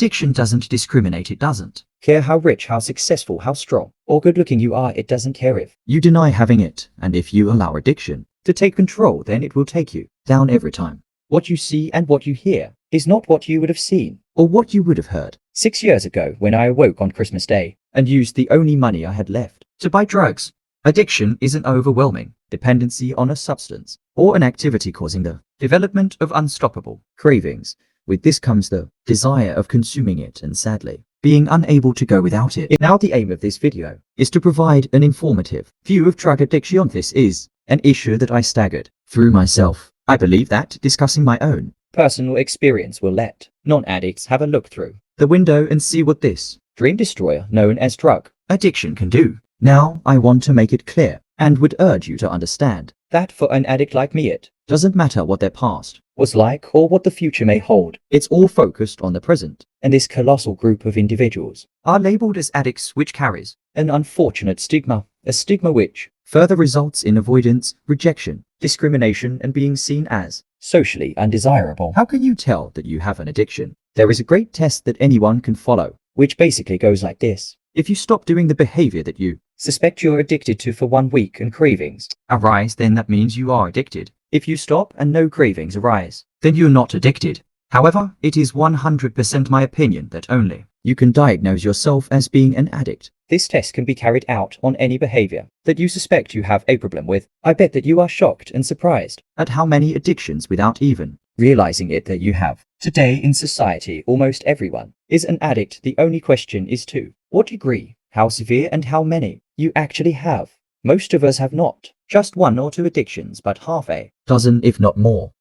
Addiction doesn't discriminate, it doesn't care how rich, how successful, how strong, or good looking you are. It doesn't care if you deny having it, and if you allow addiction to take control, then it will take you down every time. What you see and what you hear is not what you would have seen or what you would have heard 6 years ago when I awoke on Christmas Day and used the only money I had left to buy drugs. Addiction is an overwhelming dependency on a substance or an activity causing the development of unstoppable cravings. With this comes the desire of consuming it and, sadly, being unable to go without it. Now the aim of this video is to provide an informative view of drug addiction. This is an issue that I staggered through myself. I believe that discussing my own personal experience will let non-addicts have a look through the window and see what this dream destroyer known as drug addiction can do. Now, I want to make it clear and would urge you to understand that for an addict like me, it doesn't matter what their past was like or what the future may hold. It's all focused on the present. And this colossal group of individuals are labeled as addicts, which carries an unfortunate stigma, a stigma which further results in avoidance, rejection, discrimination, and being seen as socially undesirable. How can you tell that you have an addiction? There is a great test that anyone can follow, which basically goes like this. If you stop doing the behavior that you suspect you're addicted to for 1 week and cravings arise, then that means you are addicted. If you stop and no cravings arise, then you're not addicted. However, it is 100% my opinion that only you can diagnose yourself as being an addict. This test can be carried out on any behavior that you suspect you have a problem with. I bet that you are shocked and surprised at how many addictions without even realizing it that you have. Today in society, almost everyone is an addict. The only question is to what degree, how severe, and how many you actually have. Most of us have not just 1 or 2 addictions, but half a dozen, if not more.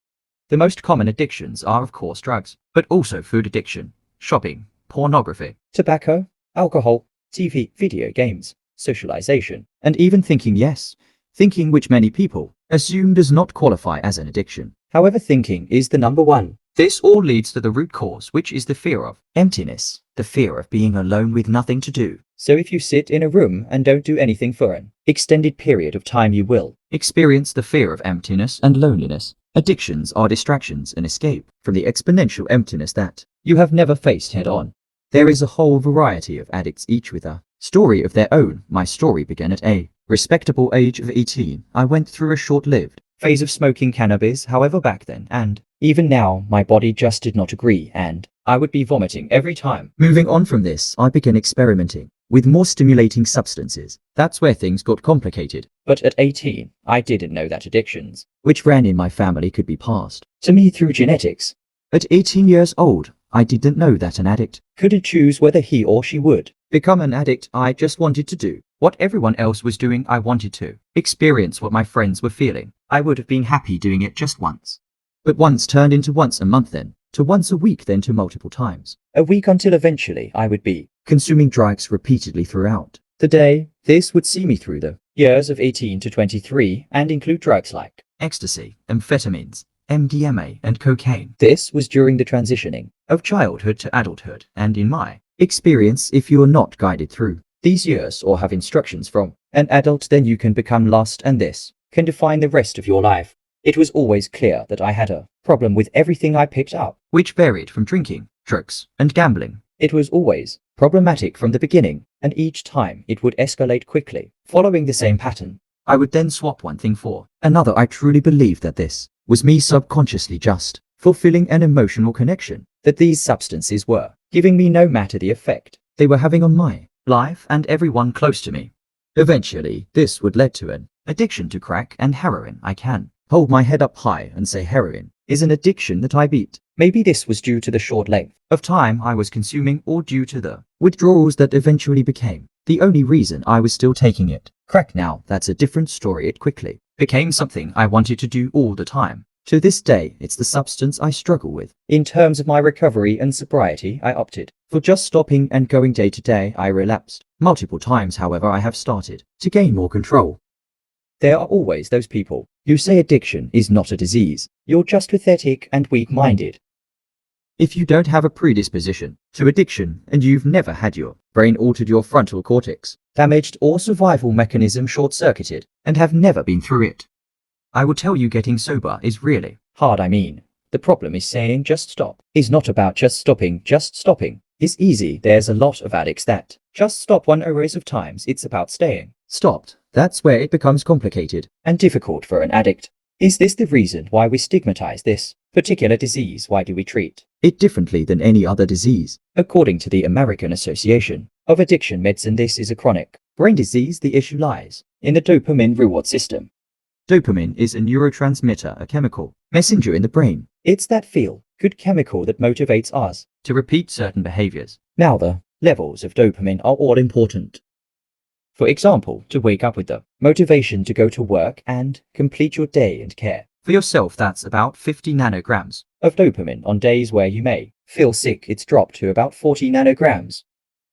The most common addictions are, of course, drugs, but also food addiction, shopping, pornography, tobacco, alcohol, TV, video games, socialization, and even thinking. Yes, thinking, which many people assume does not qualify as an addiction. However, thinking is the number one. This all leads to the root cause, which is the fear of emptiness, the fear of being alone with nothing to do. So if you sit in a room and don't do anything for an extended period of time, you will experience the fear of emptiness and loneliness. Addictions are distractions and escape from the exponential emptiness that you have never faced head on. There is a whole variety of addicts, each with a story of their own. My story began at a respectable age of 18. I went through a short-lived phase of smoking cannabis. However, back then and even now, my body just did not agree, and I would be vomiting every time. Moving on from this, I began experimenting with more stimulating substances. That's where things got complicated. But at 18, I didn't know that addictions, which ran in my family, could be passed to me through genetics. At 18 years old, I didn't know that an addict couldn't choose whether he or she would become an addict. I just wanted to do what everyone else was doing. I wanted to experience what my friends were feeling. I would have been happy doing it just once. But once turned into once a month, then to once a week, then to multiple times a week, until eventually I would be consuming drugs repeatedly throughout the day. This would see me through the years of 18 to 23 and include drugs like ecstasy, amphetamines, MDMA, and cocaine. This was during the transitioning of childhood to adulthood, and in my experience, if you are not guided through these years or have instructions from an adult, then you can become lost, and this can define the rest of your life. It was always clear that I had a problem with everything I picked up, which varied from drinking, drugs, and gambling. It was always problematic from the beginning, and each time it would escalate quickly, following the same pattern. I would then swap one thing for another. I truly believed that this was me subconsciously just fulfilling an emotional connection that these substances were giving me, no matter the effect they were having on my life and everyone close to me. Eventually, this would lead to an addiction to crack and heroin. I can hold my head up high and say heroin is an addiction that I beat. Maybe this was due to the short length of time I was consuming, or due to the withdrawals that eventually became the only reason I was still taking it. Crack, now that's a different story. It quickly became something I wanted to do all the time. To this day, it's the substance I struggle with. In terms of my recovery and sobriety, I opted for just stopping and going day to day. I relapsed multiple times, however I have started to gain more control. There are always those people who say addiction is not a disease. You're just pathetic and weak-minded. If you don't have a predisposition to addiction and you've never had your brain altered, your frontal cortex damaged, or survival mechanism short-circuited, and have never been through it, I will tell you getting sober is really hard. I mean, the problem is saying just stop is not about just stopping. is easy. There's a lot of addicts that just stop one arrays of times. It's about staying stopped. That's where it becomes complicated and difficult for an addict. Is this the reason why we stigmatize this particular disease? Why do we treat it differently than any other disease? According to the American Association of Addiction Medicine, this is a chronic brain disease. The issue lies in the dopamine reward system. Dopamine is a neurotransmitter, a chemical messenger in the brain. It's that feel-good chemical that motivates us to repeat certain behaviors. Now, the levels of dopamine are all important. For example, to wake up with the motivation to go to work and complete your day and care for yourself, that's about 50 nanograms of dopamine. On days where you may feel sick, it's dropped to about 40 nanograms.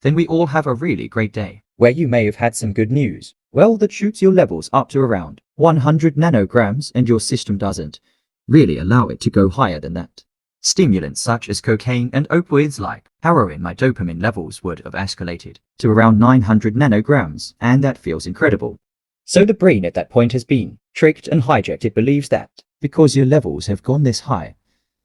Then we all have a really great day where you may have had some good news. Well, that shoots your levels up to around 100 nanograms, and your system doesn't really allow it to go higher than that. Stimulants such as cocaine and opioids like heroin, my dopamine levels would have escalated to around 900 nanograms, and that feels incredible. So the brain at that point has been tricked and hijacked. It believes that because your levels have gone this high,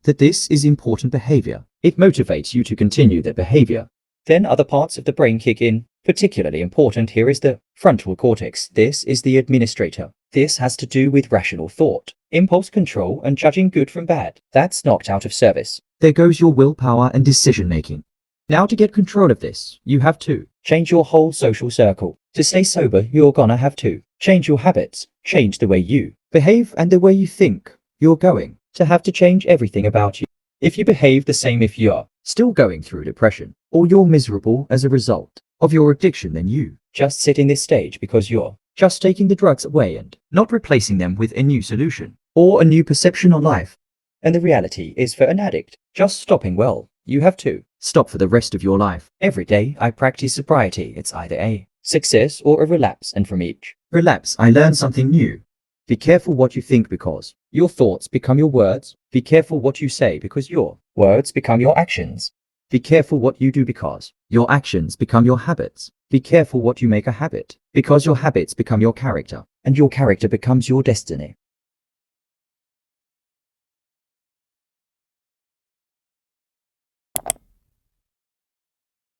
that this is important behavior. It motivates you to continue that behavior. Then other parts of the brain kick in. Particularly important here is the frontal cortex. This is the administrator. This has to do with rational thought, impulse control, and judging good from bad. That's knocked out of service. There goes your willpower and decision making. Now, to get control of this, you have to change your whole social circle. To stay sober, you're gonna have to change your habits, change the way you behave and the way you think. You're going to have to change everything about you. If you behave the same, if you're still going through depression, or you're miserable as a result of your addiction, then you just sit in this stage because you're just taking the drugs away and not replacing them with a new solution or a new perception on life. And the reality is, for an addict, just stopping, well, you have to stop for the rest of your life. Every day I practice sobriety. It's either a success or a relapse, and from each relapse I learn something new. Be careful what you think, because your thoughts become your words. Be careful what you say, because your words become your actions. Be careful what you do, because your actions become your habits. Be careful what you make a habit, because your habits become your character, and your character becomes your destiny.